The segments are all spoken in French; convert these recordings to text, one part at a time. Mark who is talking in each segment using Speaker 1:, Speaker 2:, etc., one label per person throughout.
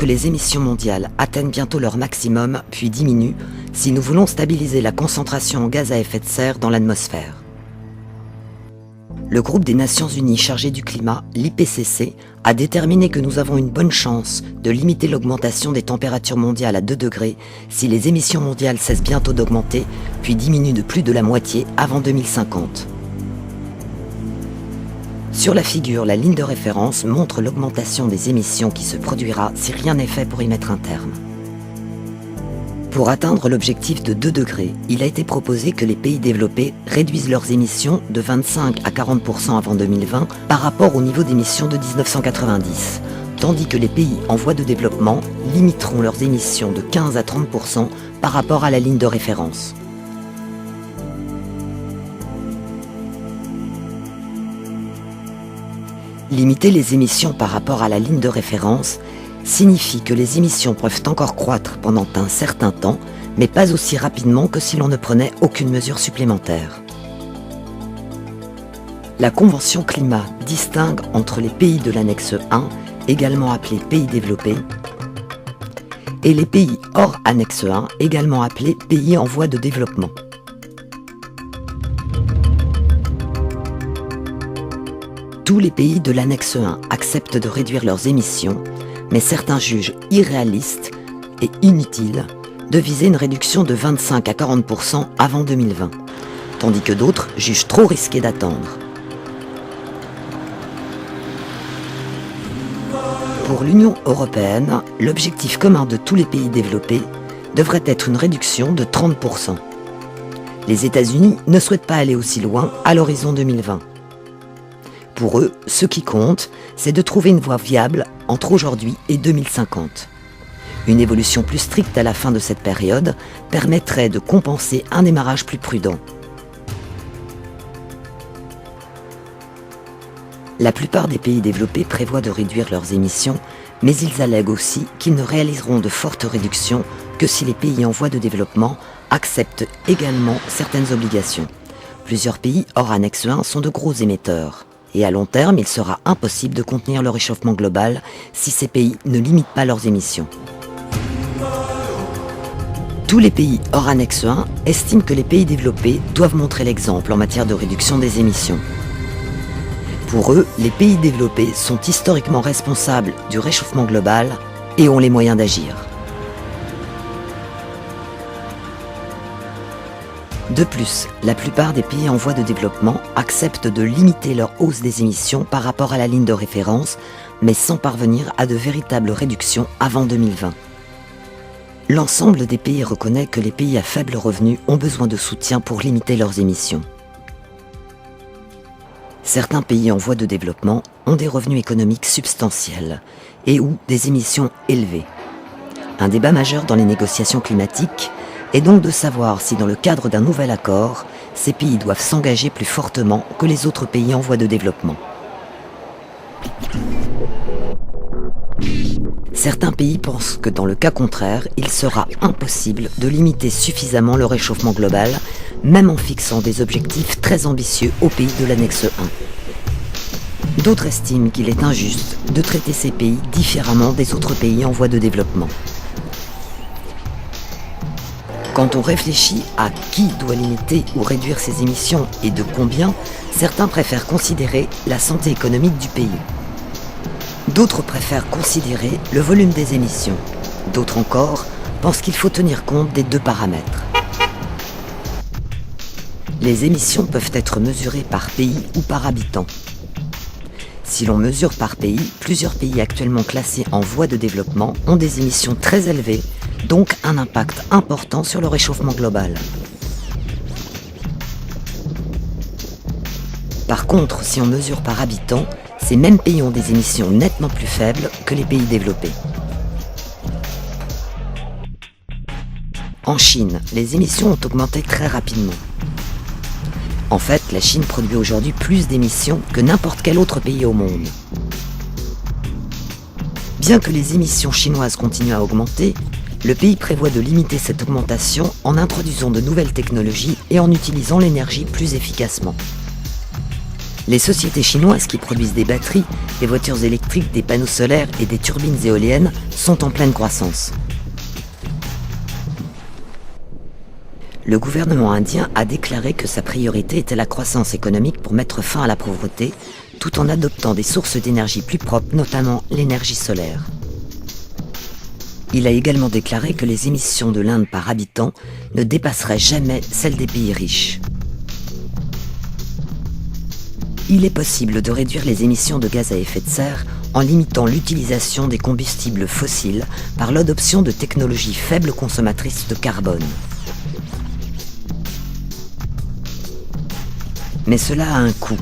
Speaker 1: que les émissions mondiales atteignent bientôt leur maximum, puis diminuent, si nous voulons stabiliser la concentration en gaz à effet de serre dans l'atmosphère. Le groupe des Nations Unies chargé du climat, l'IPCC, a déterminé que nous avons une bonne chance de limiter l'augmentation des températures mondiales à 2 degrés si les émissions mondiales cessent bientôt d'augmenter, puis diminuent de plus de la moitié avant 2050. Sur la figure, la ligne de référence montre l'augmentation des émissions qui se produira si rien n'est fait pour y mettre un terme. Pour atteindre l'objectif de 2 degrés, il a été proposé que les pays développés réduisent leurs émissions de 25 à 40% avant 2020 par rapport au niveau d'émissions de 1990, tandis que les pays en voie de développement limiteront leurs émissions de 15 à 30% par rapport à la ligne de référence. Limiter les émissions par rapport à la ligne de référence signifie que les émissions peuvent encore croître pendant un certain temps, mais pas aussi rapidement que si l'on ne prenait aucune mesure supplémentaire. La Convention climat distingue entre les pays de l'annexe 1, également appelés pays développés, et les pays hors annexe 1, également appelés pays en voie de développement. Tous les pays de l'annexe 1 acceptent de réduire leurs émissions, mais certains jugent irréaliste et inutile de viser une réduction de 25 à 40% avant 2020, tandis que d'autres jugent trop risqué d'attendre. Pour l'Union européenne, l'objectif commun de tous les pays développés devrait être une réduction de 30%. Les États-Unis ne souhaitent pas aller aussi loin à l'horizon 2020. Pour eux, ce qui compte, c'est de trouver une voie viable entre aujourd'hui et 2050. Une évolution plus stricte à la fin de cette période permettrait de compenser un démarrage plus prudent. La plupart des pays développés prévoient de réduire leurs émissions, mais ils allèguent aussi qu'ils ne réaliseront de fortes réductions que si les pays en voie de développement acceptent également certaines obligations. Plusieurs pays hors annexe 1 sont de gros émetteurs. Et à long terme, il sera impossible de contenir le réchauffement global si ces pays ne limitent pas leurs émissions. Tous les pays hors annexe 1 estiment que les pays développés doivent montrer l'exemple en matière de réduction des émissions. Pour eux, les pays développés sont historiquement responsables du réchauffement global et ont les moyens d'agir. De plus, la plupart des pays en voie de développement acceptent de limiter leur hausse des émissions par rapport à la ligne de référence, mais sans parvenir à de véritables réductions avant 2020. L'ensemble des pays reconnaît que les pays à faible revenu ont besoin de soutien pour limiter leurs émissions. Certains pays en voie de développement ont des revenus économiques substantiels et ou des émissions élevées. Un débat majeur dans les négociations climatiques est donc de savoir si dans le cadre d'un nouvel accord, ces pays doivent s'engager plus fortement que les autres pays en voie de développement. Certains pays pensent que dans le cas contraire, il sera impossible de limiter suffisamment le réchauffement global, même en fixant des objectifs très ambitieux aux pays de l'annexe 1. D'autres estiment qu'il est injuste de traiter ces pays différemment des autres pays en voie de développement. Quand on réfléchit à qui doit limiter ou réduire ses émissions et de combien, certains préfèrent considérer la santé économique du pays. D'autres préfèrent considérer le volume des émissions. D'autres encore pensent qu'il faut tenir compte des deux paramètres. Les émissions peuvent être mesurées par pays ou par habitant. Si l'on mesure par pays, plusieurs pays actuellement classés en voie de développement ont des émissions très élevées, donc un impact important sur le réchauffement global. Par contre, si on mesure par habitant, ces mêmes pays ont des émissions nettement plus faibles que les pays développés. En Chine, les émissions ont augmenté très rapidement. En fait, la Chine produit aujourd'hui plus d'émissions que n'importe quel autre pays au monde. Bien que les émissions chinoises continuent à augmenter, le pays prévoit de limiter cette augmentation en introduisant de nouvelles technologies et en utilisant l'énergie plus efficacement. Les sociétés chinoises qui produisent des batteries, des voitures électriques, des panneaux solaires et des turbines éoliennes sont en pleine croissance. Le gouvernement indien a déclaré que sa priorité était la croissance économique pour mettre fin à la pauvreté, tout en adoptant des sources d'énergie plus propres, notamment l'énergie solaire. Il a également déclaré que les émissions de l'Inde par habitant ne dépasseraient jamais celles des pays riches. Il est possible de réduire les émissions de gaz à effet de serre en limitant l'utilisation des combustibles fossiles par l'adoption de technologies faibles consommatrices de carbone. Mais cela a un coût.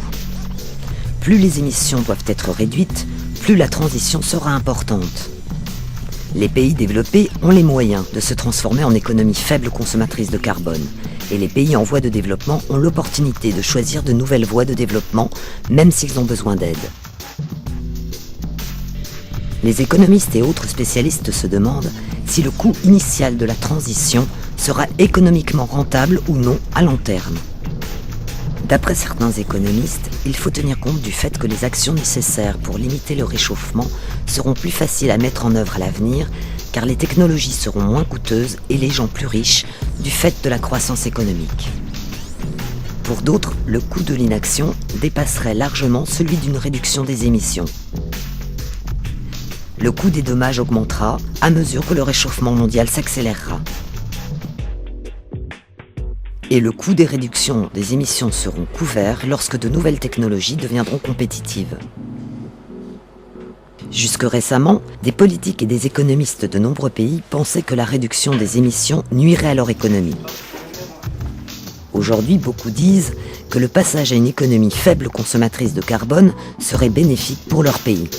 Speaker 1: Plus les émissions doivent être réduites, plus la transition sera importante. Les pays développés ont les moyens de se transformer en économies faibles consommatrices de carbone, et les pays en voie de développement ont l'opportunité de choisir de nouvelles voies de développement, même s'ils ont besoin d'aide. Les économistes et autres spécialistes se demandent si le coût initial de la transition sera économiquement rentable ou non à long terme. D'après certains économistes, il faut tenir compte du fait que les actions nécessaires pour limiter le réchauffement seront plus faciles à mettre en œuvre à l'avenir, car les technologies seront moins coûteuses et les gens plus riches du fait de la croissance économique. Pour d'autres, le coût de l'inaction dépasserait largement celui d'une réduction des émissions. Le coût des dommages augmentera à mesure que le réchauffement mondial s'accélérera. Et le coût des réductions des émissions seront couverts lorsque de nouvelles technologies deviendront compétitives. Jusque récemment, des politiques et des économistes de nombreux pays pensaient que la réduction des émissions nuirait à leur économie. Aujourd'hui, beaucoup disent que le passage à une économie faible consommatrice de carbone serait bénéfique pour leur pays.